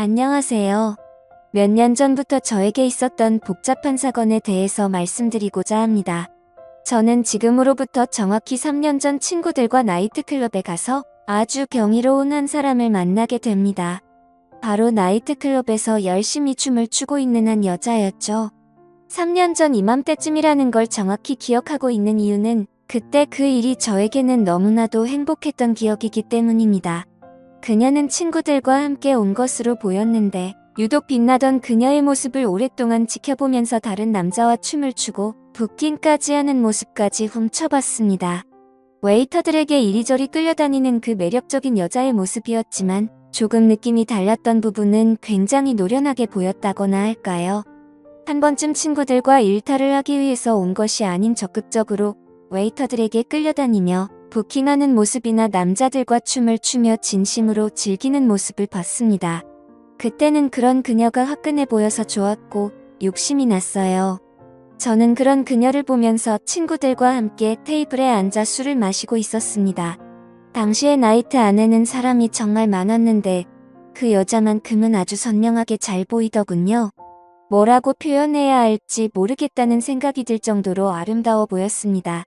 안녕하세요. 몇 년 전부터 저에게 있었던 복잡한 사건에 대해서 말씀드리고자 합니다. 저는 지금으로부터 정확히 3년 전 친구들과 나이트클럽에 가서 아주 경이로운 한 사람을 만나게 됩니다. 바로 나이트클럽에서 열심히 춤을 추고 있는 한 여자였죠. 3년 전 이맘때쯤이라는 걸 정확히 기억하고 있는 이유는 그때 그 일이 저에게는 너무나도 행복했던 기억이기 때문입니다. 그녀는 친구들과 함께 온 것으로 보였는데 유독 빛나던 그녀의 모습을 오랫동안 지켜보면서 다른 남자와 춤을 추고 부킹까지 하는 모습까지 훔쳐봤습니다. 웨이터들에게 이리저리 끌려다니는 그 매력적인 여자의 모습이었지만 조금 느낌이 달랐던 부분은 굉장히 노련하게 보였다거나 할까요? 한 번쯤 친구들과 일탈을 하기 위해서 온 것이 아닌 적극적으로 웨이터들에게 끌려다니며 부킹하는 모습이나 남자들과 춤을 추며 진심으로 즐기는 모습을 봤습니다. 그때는 그런 그녀가 화끈해 보여서 좋았고 욕심이 났어요. 저는 그런 그녀를 보면서 친구들과 함께 테이블에 앉아 술을 마시고 있었습니다. 당시의 나이트 안에는 사람이 정말 많았는데 그 여자만큼은 아주 선명하게 잘 보이더군요. 뭐라고 표현해야 할지 모르겠다는 생각이 들 정도로 아름다워 보였습니다.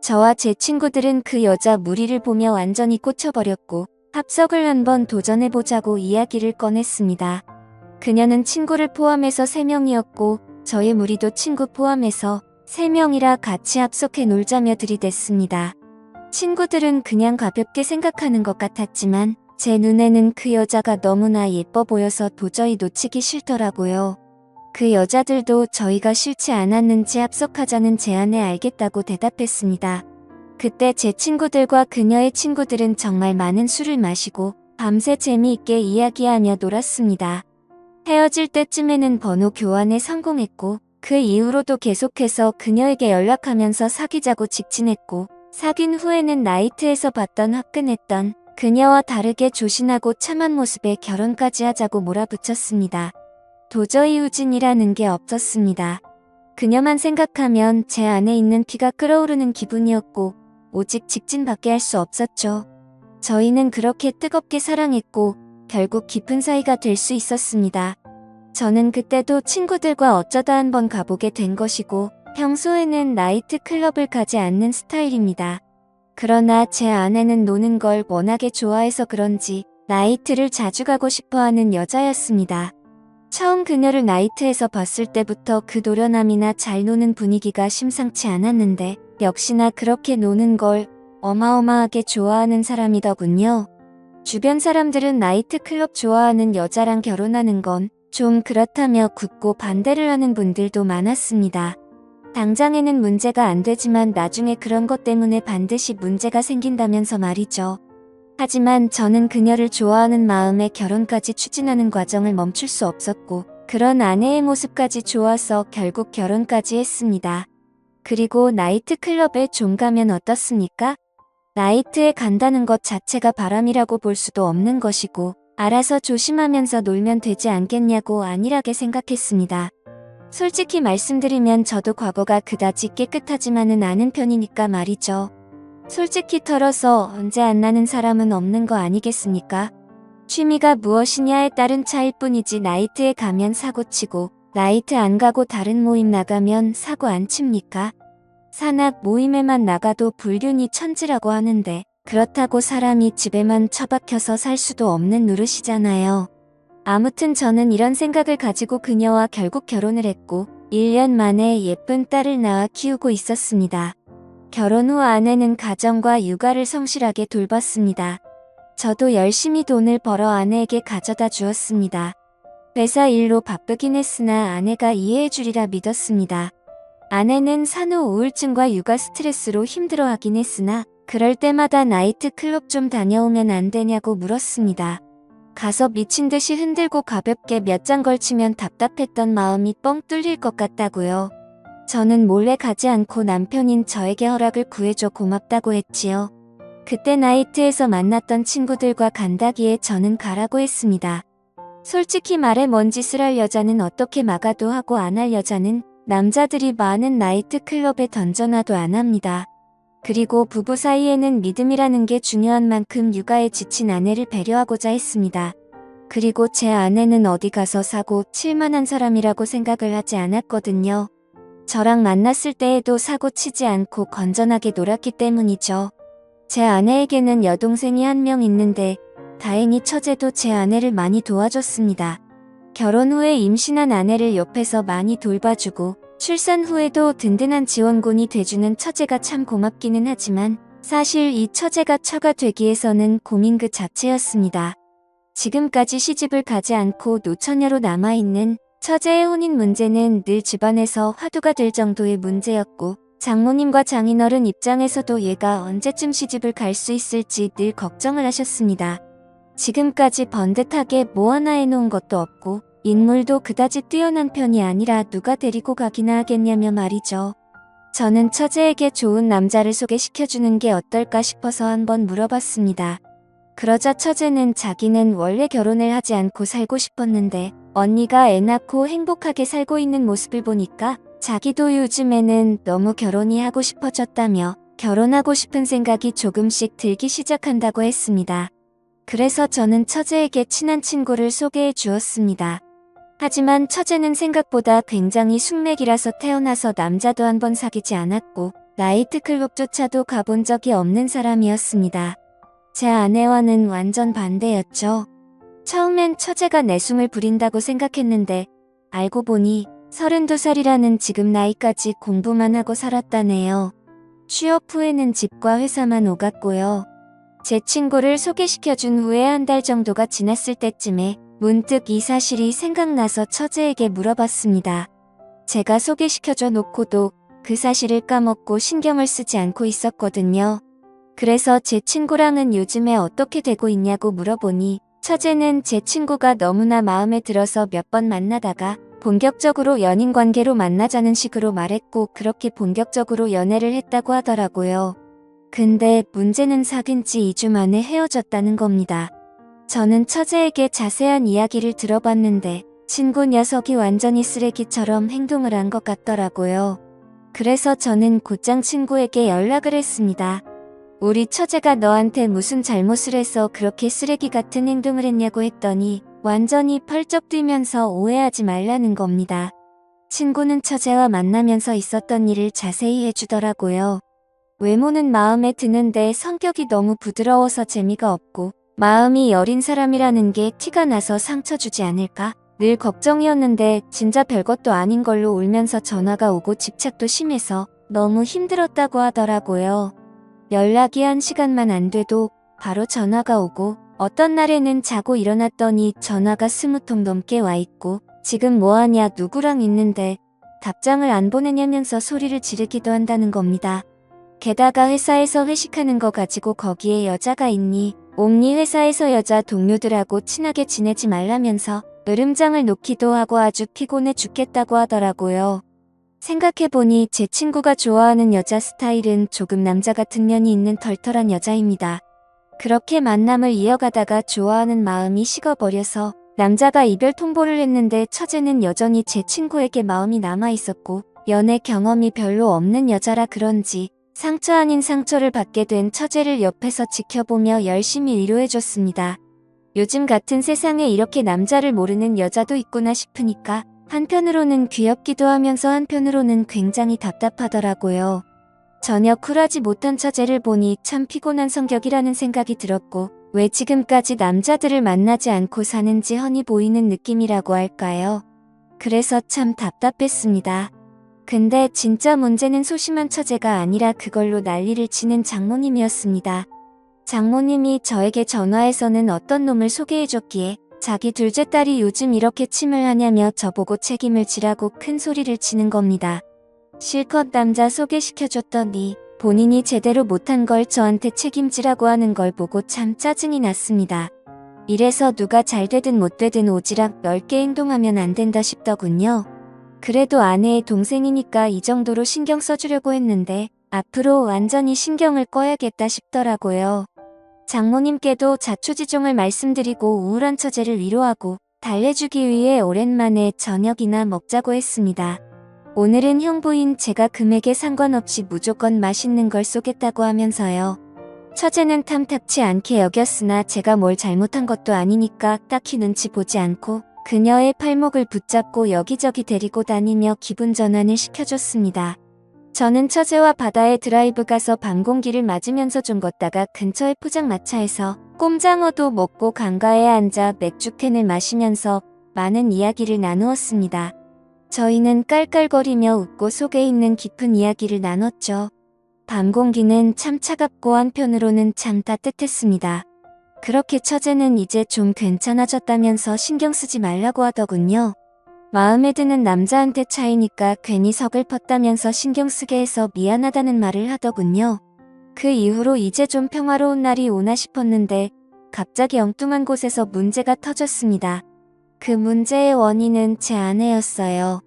저와 제 친구들은 그 여자 무리를 보며 완전히 꽂혀버렸고 합석을 한번 도전해보자고 이야기를 꺼냈습니다. 그녀는 친구를 포함해서 3명이었고 저의 무리도 친구 포함해서 3명이라 같이 합석해 놀자며 들이댔습니다. 친구들은 그냥 가볍게 생각하는 것 같았지만 제 눈에는 그 여자가 너무나 예뻐 보여서 도저히 놓치기 싫더라고요. 그 여자들도 저희가 싫지 않았는지 합석하자는 제안에 알겠다고 대답했습니다. 그때 제 친구들과 그녀의 친구들은 정말 많은 술을 마시고 밤새 재미있게 이야기하며 놀았습니다. 헤어질 때쯤에는 번호 교환에 성공했고 그 이후로도 계속해서 그녀에게 연락하면서 사귀자고 직진했고 사귄 후에는 나이트에서 봤던 화끈했던 그녀와 다르게 조신하고 참한 모습에 결혼까지 하자고 몰아붙였습니다. 도저히 후진이라는 게 없었습니다. 그녀만 생각하면 제 안에 있는 피가 끓어오르는 기분이었고 오직 직진밖에 할 수 없었죠. 저희는 그렇게 뜨겁게 사랑했고 결국 깊은 사이가 될 수 있었습니다. 저는 그때도 친구들과 어쩌다 한번 가보게 된 것이고 평소에는 나이트 클럽을 가지 않는 스타일입니다. 그러나 제 아내는 노는 걸 워낙에 좋아해서 그런지 나이트를 자주 가고 싶어하는 여자였습니다. 처음 그녀를 나이트에서 봤을 때부터 그 노련함이나 잘 노는 분위기가 심상치 않았는데 역시나 그렇게 노는 걸 어마어마하게 좋아하는 사람이더군요. 주변 사람들은 나이트 클럽 좋아하는 여자랑 결혼하는 건 좀 그렇다며 굳고 반대를 하는 분들도 많았습니다. 당장에는 문제가 안 되지만 나중에 그런 것 때문에 반드시 문제가 생긴다면서 말이죠. 하지만 저는 그녀를 좋아하는 마음에 결혼까지 추진하는 과정을 멈출 수 없었고 그런 아내의 모습까지 좋아서 결국 결혼까지 했습니다. 그리고 나이트 클럽에 좀 가면 어떻습니까? 나이트에 간다는 것 자체가 바람이라고 볼 수도 없는 것이고 알아서 조심하면서 놀면 되지 않겠냐고 안일하게 생각했습니다. 솔직히 말씀드리면 저도 과거가 그다지 깨끗하지만은 않은 편이니까 말이죠. 솔직히 털어서 언제 안 나는 사람은 없는 거 아니겠습니까? 취미가 무엇이냐에 따른 차일 뿐이지 나이트에 가면 사고치고 나이트 안 가고 다른 모임 나가면 사고 안 칩니까? 산악 모임에만 나가도 불륜이 천지라고 하는데 그렇다고 사람이 집에만 처박혀서 살 수도 없는 노릇이잖아요. 아무튼 저는 이런 생각을 가지고 그녀와 결국 결혼을 했고 1년 만에 예쁜 딸을 낳아 키우고 있었습니다. 결혼 후 아내는 가정과 육아를 성실하게 돌봤습니다. 저도 열심히 돈을 벌어 아내에게 가져다 주었습니다. 회사 일로 바쁘긴 했으나 아내가 이해해 주리라 믿었습니다. 아내는 산후 우울증과 육아 스트레스로 힘들어하긴 했으나 그럴 때마다 나이트 클럽 좀 다녀오면 안 되냐고 물었습니다. 가서 미친 듯이 흔들고 가볍게 몇 장 걸치면 답답했던 마음이 뻥 뚫릴 것 같다고요. 저는 몰래 가지 않고 남편인 저에게 허락을 구해줘 고맙다고 했지요. 그때 나이트에서 만났던 친구들과 간다기에 저는 가라고 했습니다. 솔직히 말해 뭔 짓을 할 여자는 어떻게 막아도 하고 안 할 여자는 남자들이 많은 나이트 클럽에 던져놔도 안 합니다. 그리고 부부 사이에는 믿음이라는 게 중요한 만큼 육아에 지친 아내를 배려하고자 했습니다. 그리고 제 아내는 어디 가서 사고 칠 만한 사람이라고 생각을 하지 않았거든요. 저랑 만났을 때에도 사고 치지 않고 건전하게 놀았기 때문이죠. 제 아내에게는 여동생이 한 명 있는데 다행히 처제도 제 아내를 많이 도와줬습니다. 결혼 후에 임신한 아내를 옆에서 많이 돌봐주고 출산 후에도 든든한 지원군이 돼주는 처제가 참 고맙기는 하지만 사실 이 처제가 처가 되기에서는 고민 그 자체였습니다. 지금까지 시집을 가지 않고 노처녀로 남아있는 처제의 혼인 문제는 늘 집안에서 화두가 될 정도의 문제였고 장모님과 장인어른 입장에서도 얘가 언제쯤 시집을 갈 수 있을지 늘 걱정을 하셨습니다. 지금까지 번듯하게 뭐 하나 해놓은 것도 없고 인물도 그다지 뛰어난 편이 아니라 누가 데리고 가기나 하겠냐며 말이죠. 저는 처제에게 좋은 남자를 소개시켜주는 게 어떨까 싶어서 한번 물어봤습니다. 그러자 처제는 자기는 원래 결혼을 하지 않고 살고 싶었는데 언니가 애 낳고 행복하게 살고 있는 모습을 보니까 자기도 요즘에는 너무 결혼이 하고 싶어졌다며 결혼하고 싶은 생각이 조금씩 들기 시작한다고 했습니다. 그래서 저는 처제에게 친한 친구를 소개해 주었습니다. 하지만 처제는 생각보다 굉장히 숙맥이라서 태어나서 남자도 한 번 사귀지 않았고 나이트클럽조차도 가본 적이 없는 사람이었습니다. 제 아내와는 완전 반대였죠. 처음엔 처제가 내숭을 부린다고 생각했는데 알고 보니 32살이라는 지금 나이까지 공부만 하고 살았다네요. 취업 후에는 집과 회사만 오갔고요. 제 친구를 소개시켜준 후에 한 달 정도가 지났을 때쯤에 문득 이 사실이 생각나서 처제에게 물어봤습니다. 제가 소개시켜줘 놓고도 그 사실을 까먹고 신경을 쓰지 않고 있었거든요. 그래서 제 친구랑은 요즘에 어떻게 되고 있냐고 물어보니 처제는 제 친구가 너무나 마음에 들어서 몇 번 만나다가 본격적으로 연인 관계로 만나자는 식으로 말했고 그렇게 본격적으로 연애를 했다고 하더라고요. 근데 문제는 사귄 지 2주 만에 헤어졌다는 겁니다. 저는 처제에게 자세한 이야기를 들어봤는데 친구 녀석이 완전히 쓰레기처럼 행동을 한 것 같더라고요. 그래서 저는 곧장 친구에게 연락을 했습니다. 우리 처제가 너한테 무슨 잘못을 해서 그렇게 쓰레기 같은 행동을 했냐고 했더니 완전히 펄쩍 뛰면서 오해하지 말라는 겁니다. 친구는 처제와 만나면서 있었던 일을 자세히 해주더라고요. 외모는 마음에 드는데 성격이 너무 부드러워서 재미가 없고 마음이 여린 사람이라는 게 티가 나서 상처 주지 않을까? 늘 걱정이었는데 진짜 별것도 아닌 걸로 울면서 전화가 오고 집착도 심해서 너무 힘들었다고 하더라고요. 연락이 1시간만 안 돼도 바로 전화가 오고 어떤 날에는 자고 일어났더니 전화가 20통 넘게 와 있고 지금 뭐하냐 누구랑 있는데 답장을 안 보내냐면서 소리를 지르기도 한다는 겁니다. 게다가 회사에서 회식하는 거 가지고 거기에 여자가 있니? 옴니 회사에서 여자 동료들하고 친하게 지내지 말라면서 으름장을 놓기도 하고 아주 피곤해 죽겠다고 하더라고요. 생각해보니 제 친구가 좋아하는 여자 스타일은 조금 남자 같은 면이 있는 털털한 여자입니다. 그렇게 만남을 이어가다가 좋아하는 마음이 식어버려서 남자가 이별 통보를 했는데 처제는 여전히 제 친구에게 마음이 남아있었고 연애 경험이 별로 없는 여자라 그런지 상처 아닌 상처를 받게 된 처제를 옆에서 지켜보며 열심히 위로해줬습니다. 요즘 같은 세상에 이렇게 남자를 모르는 여자도 있구나 싶으니까 한편으로는 귀엽기도 하면서 한편으로는 굉장히 답답하더라고요. 전혀 쿨하지 못한 처제를 보니 참 피곤한 성격이라는 생각이 들었고 왜 지금까지 남자들을 만나지 않고 사는지 훤히 보이는 느낌이라고 할까요? 그래서 참 답답했습니다. 근데 진짜 문제는 소심한 처제가 아니라 그걸로 난리를 치는 장모님이었습니다. 장모님이 저에게 전화해서는 어떤 놈을 소개해줬기에 자기 둘째 딸이 요즘 이렇게 침을 하냐며 저보고 책임을 지라고 큰 소리를 치는 겁니다. 실컷 남자 소개시켜줬더니 본인이 제대로 못한 걸 저한테 책임지라고 하는 걸 보고 참 짜증이 났습니다. 이래서 누가 잘 되든 못 되든 오지랖 넓게 행동하면 안 된다 싶더군요. 그래도 아내의 동생이니까 이 정도로 신경 써주려고 했는데 앞으로 완전히 신경을 꺼야겠다 싶더라고요. 장모님께도 자초지종을 말씀드리고 우울한 처제를 위로하고 달래주기 위해 오랜만에 저녁이나 먹자고 했습니다. 오늘은 형부인 제가 금액에 상관없이 무조건 맛있는 걸 쏘겠다고 하면서요. 처제는 탐탁치 않게 여겼으나 제가 뭘 잘못한 것도 아니니까 딱히 눈치 보지 않고 그녀의 팔목을 붙잡고 여기저기 데리고 다니며 기분 전환을 시켜줬습니다. 저는 처제와 바다에 드라이브 가서 밤 공기를 맞으면서 좀 걷다가 근처의 포장마차에서 꼼장어도 먹고 강가에 앉아 맥주캔을 마시면서 많은 이야기를 나누었습니다. 저희는 깔깔거리며 웃고 속에 있는 깊은 이야기를 나눴죠. 밤 공기는 참 차갑고 한편으로는 참 따뜻했습니다. 그렇게 처제는 이제 좀 괜찮아졌다면서 신경 쓰지 말라고 하더군요. 마음에 드는 남자한테 차이니까 괜히 서글펐다면서 신경 쓰게 해서 미안하다는 말을 하더군요. 그 이후로 이제 좀 평화로운 날이 오나 싶었는데 갑자기 엉뚱한 곳에서 문제가 터졌습니다. 그 문제의 원인은 제 아내였어요.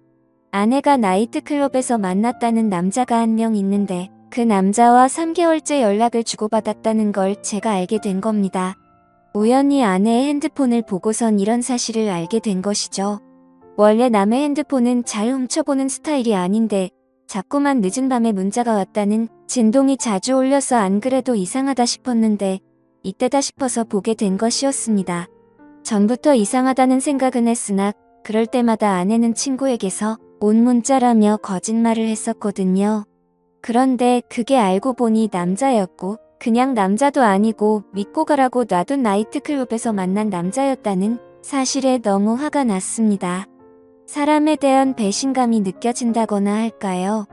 아내가 나이트클럽에서 만났다는 남자가 한 명 있는데 그 남자와 3개월째 연락을 주고받았다는 걸 제가 알게 된 겁니다. 우연히 아내의 핸드폰을 보고선 이런 사실을 알게 된 것이죠. 원래 남의 핸드폰은 잘 훔쳐보는 스타일이 아닌데 자꾸만 늦은 밤에 문자가 왔다는 진동이 자주 울려서 안 그래도 이상하다 싶었는데 이때다 싶어서 보게 된 것이었습니다. 전부터 이상하다는 생각은 했으나 그럴 때마다 아내는 친구에게서 온 문자라며 거짓말을 했었거든요. 그런데 그게 알고 보니 남자였고 그냥 남자도 아니고 믿고 가라고 놔둔 나이트클럽에서 만난 남자였다는 사실에 너무 화가 났습니다. 사람에 대한 배신감이 느껴진다거나 할까요?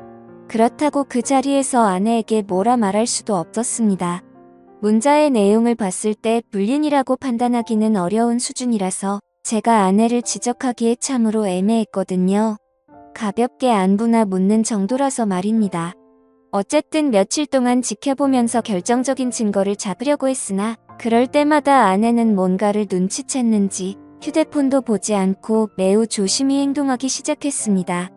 그렇다고 그 자리에서 아내에게 뭐라 말할 수도 없었습니다. 문자의 내용을 봤을 때 불륜이라고 판단하기는 어려운 수준이라서 제가 아내를 지적하기에 참으로 애매했거든요. 가볍게 안부나 묻는 정도라서 말입니다. 어쨌든 며칠 동안 지켜보면서 결정적인 증거를 잡으려고 했으나 그럴 때마다 아내는 뭔가를 눈치챘는지 휴대폰도 보지 않고 매우 조심히 행동하기 시작했습니다.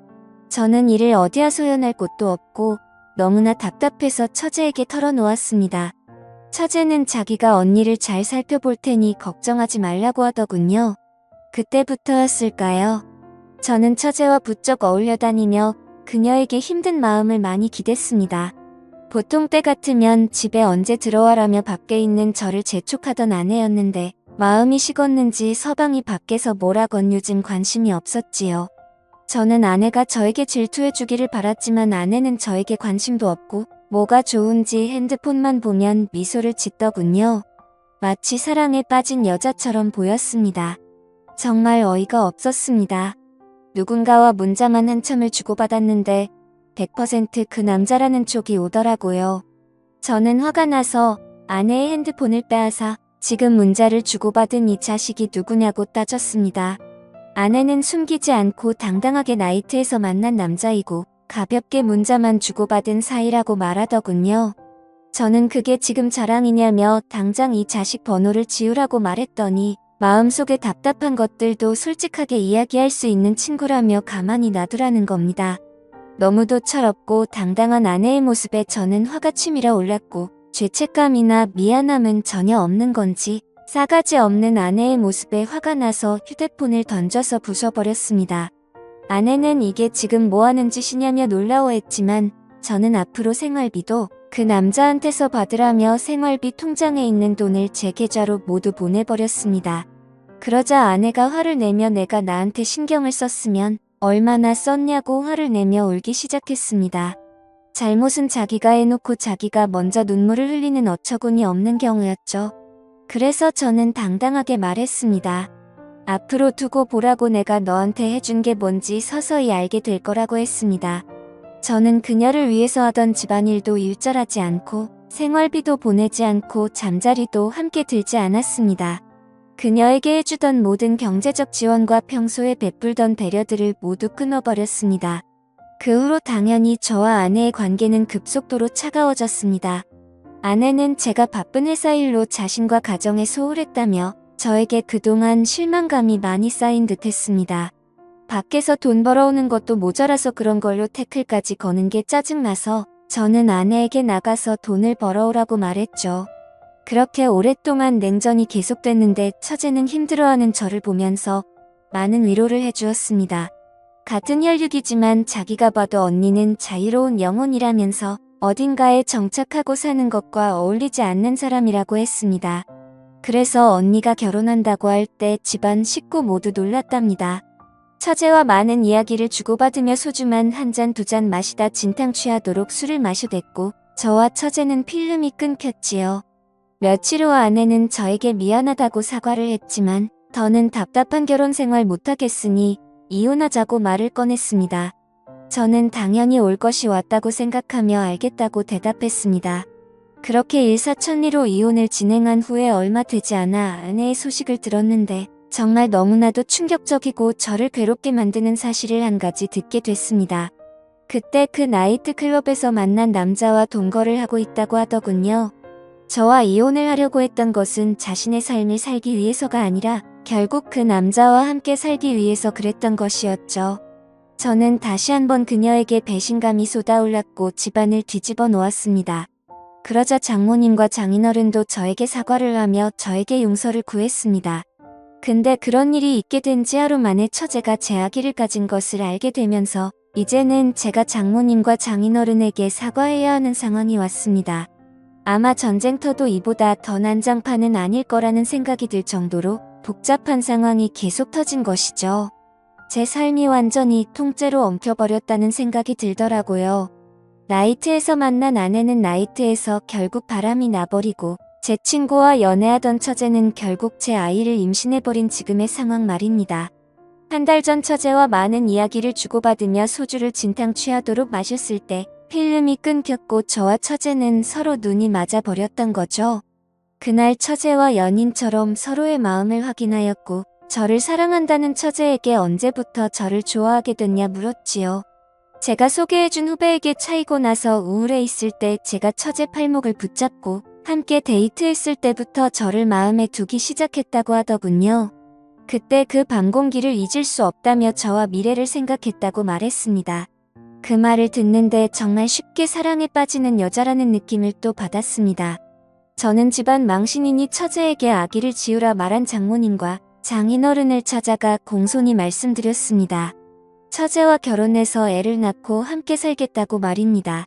저는 이를 어디야 소연할 곳도 없고 너무나 답답해서 처제에게 털어놓았습니다. 처제는 자기가 언니를 잘 살펴볼 테니 걱정하지 말라고 하더군요. 그때부터였을까요? 저는 처제와 부쩍 어울려 다니며 그녀에게 힘든 마음을 많이 기댔습니다. 보통 때 같으면 집에 언제 들어와라며 밖에 있는 저를 재촉하던 아내였는데 마음이 식었는지 서방이 밖에서 뭐라건 요즘 관심이 없었지요. 저는 아내가 저에게 질투해주기를 바랐지만 아내는 저에게 관심도 없고 뭐가 좋은지 핸드폰만 보면 미소를 짓더군요. 마치 사랑에 빠진 여자처럼 보였습니다. 정말 어이가 없었습니다. 누군가와 문자만 한참을 주고받았는데 100% 그 남자라는 쪽이 오더라고요. 저는 화가 나서 아내의 핸드폰을 빼앗아 지금 문자를 주고받은 이 자식이 누구냐고 따졌습니다. 아내는 숨기지 않고 당당하게 나이트에서 만난 남자이고 가볍게 문자만 주고받은 사이라고 말하더군요. 저는 그게 지금 자랑이냐며 당장 이 자식 번호를 지우라고 말했더니 마음속에 답답한 것들도 솔직하게 이야기할 수 있는 친구라며 가만히 놔두라는 겁니다. 너무도 철없고 당당한 아내의 모습에 저는 화가 치밀어 올랐고 죄책감이나 미안함은 전혀 없는 건지 싸가지 없는 아내의 모습에 화가 나서 휴대폰을 던져서 부숴버렸습니다. 아내는 이게 지금 뭐하는 짓이냐며 놀라워했지만 저는 앞으로 생활비도 그 남자한테서 받으라며 생활비 통장에 있는 돈을 제 계좌로 모두 보내버렸습니다. 그러자 아내가 화를 내며 내가 나한테 신경을 썼으면 얼마나 썼냐고 화를 내며 울기 시작했습니다. 잘못은 자기가 해놓고 자기가 먼저 눈물을 흘리는 어처구니 없는 경우였죠. 그래서 저는 당당하게 말했습니다. 앞으로 두고 보라고 내가 너한테 해준 게 뭔지 서서히 알게 될 거라고 했습니다. 저는 그녀를 위해서 하던 집안일도 일절하지 않고 생활비도 보내지 않고 잠자리도 함께 들지 않았습니다. 그녀에게 해주던 모든 경제적 지원과 평소에 베풀던 배려들을 모두 끊어버렸습니다. 그 후로 당연히 저와 아내의 관계는 급속도로 차가워졌습니다. 아내는 제가 바쁜 회사 일로 자신과 가정에 소홀했다며 저에게 그동안 실망감이 많이 쌓인 듯 했습니다. 밖에서 돈 벌어오는 것도 모자라서 그런 걸로 태클까지 거는 게 짜증나서 저는 아내에게 나가서 돈을 벌어오라고 말했죠. 그렇게 오랫동안 냉전이 계속됐는데 처제는 힘들어하는 저를 보면서 많은 위로를 해주었습니다. 같은 혈육이지만 자기가 봐도 언니는 자유로운 영혼이라면서 어딘가에 정착하고 사는 것과 어울리지 않는 사람이라고 했습니다. 그래서 언니가 결혼한다고 할 때 집안 식구 모두 놀랐답니다. 처제와 많은 이야기를 주고받으며 소주만 한 잔 두 잔 마시다 진탕 취하도록 술을 마셔댔고 저와 처제는 필름이 끊겼지요. 며칠 후 아내는 저에게 미안하다고 사과를 했지만 더는 답답한 결혼 생활 못하겠으니 이혼하자고 말을 꺼냈습니다. 저는 당연히 올 것이 왔다고 생각하며 알겠다고 대답했습니다. 그렇게 일사천리로 이혼을 진행한 후에 얼마 되지 않아 아내의 소식을 들었는데 정말 너무나도 충격적이고 저를 괴롭게 만드는 사실을 한 가지 듣게 됐습니다. 그때 그 나이트클럽에서 만난 남자와 동거를 하고 있다고 하더군요. 저와 이혼을 하려고 했던 것은 자신의 삶을 살기 위해서가 아니라 결국 그 남자와 함께 살기 위해서 그랬던 것이었죠. 저는 다시 한번 그녀에게 배신감이 쏟아올랐고 집안을 뒤집어 놓았습니다. 그러자 장모님과 장인어른도 저에게 사과를 하며 저에게 용서를 구했습니다. 근데 그런 일이 있게 된 지 하루 만에 처제가 제 아기를 가진 것을 알게 되면서 이제는 제가 장모님과 장인어른에게 사과해야 하는 상황이 왔습니다. 아마 전쟁터도 이보다 더 난장판은 아닐 거라는 생각이 들 정도로 복잡한 상황이 계속 터진 것이죠. 제 삶이 완전히 통째로 엉켜버렸다는 생각이 들더라고요. 나이트에서 만난 아내는 나이트에서 결국 바람이 나버리고 제 친구와 연애하던 처제는 결국 제 아이를 임신해버린 지금의 상황 말입니다. 한 달 전 처제와 많은 이야기를 주고받으며 소주를 진탕 취하도록 마셨을 때 필름이 끊겼고 저와 처제는 서로 눈이 맞아 버렸던 거죠. 그날 처제와 연인처럼 서로의 마음을 확인하였고 저를 사랑한다는 처제에게 언제부터 저를 좋아하게 됐냐 물었지요. 제가 소개해준 후배에게 차이고 나서 우울해 있을 때 제가 처제 팔목을 붙잡고 함께 데이트했을 때부터 저를 마음에 두기 시작했다고 하더군요. 그때 그 밤 공기를 잊을 수 없다며 저와 미래를 생각했다고 말했습니다. 그 말을 듣는데 정말 쉽게 사랑에 빠지는 여자라는 느낌을 또 받았습니다. 저는 집안 망신이니 처제에게 아기를 지우라 말한 장모님과 장인어른을 찾아가 공손히 말씀드렸습니다. 처제와 결혼해서 애를 낳고 함께 살겠다고 말입니다.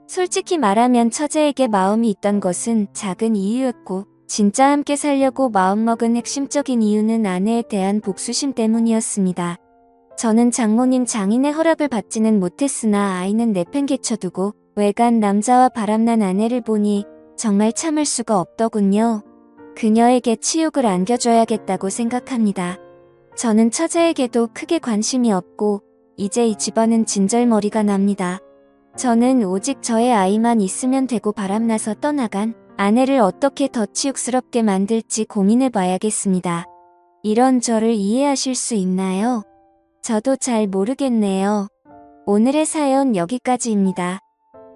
솔직히 말하면 처제에게 마음이 있던 것은 작은 이유였고 진짜 함께 살려고 마음먹은 핵심적인 이유는 아내에 대한 복수심 때문이었습니다. 저는 장모님 장인의 허락을 받지는 못했으나 아이는 내팽개쳐두고 외간 남자와 바람난 아내를 보니 정말 참을 수가 없더군요. 그녀에게 치욕을 안겨줘야겠다고 생각합니다. 저는 처제에게도 크게 관심이 없고 이제 이 집안은 진절머리가 납니다. 저는 오직 저의 아이만 있으면 되고 바람나서 떠나간 아내를 어떻게 더 치욕스럽게 만들지 고민해봐야겠습니다. 이런 저를 이해하실 수 있나요? 저도 잘 모르겠네요. 오늘의 사연 여기까지입니다.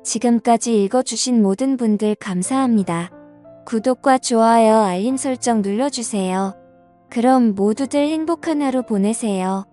지금까지 읽어주신 모든 분들 감사합니다. 구독과 좋아요, 알림 설정 눌러주세요. 그럼 모두들 행복한 하루 보내세요.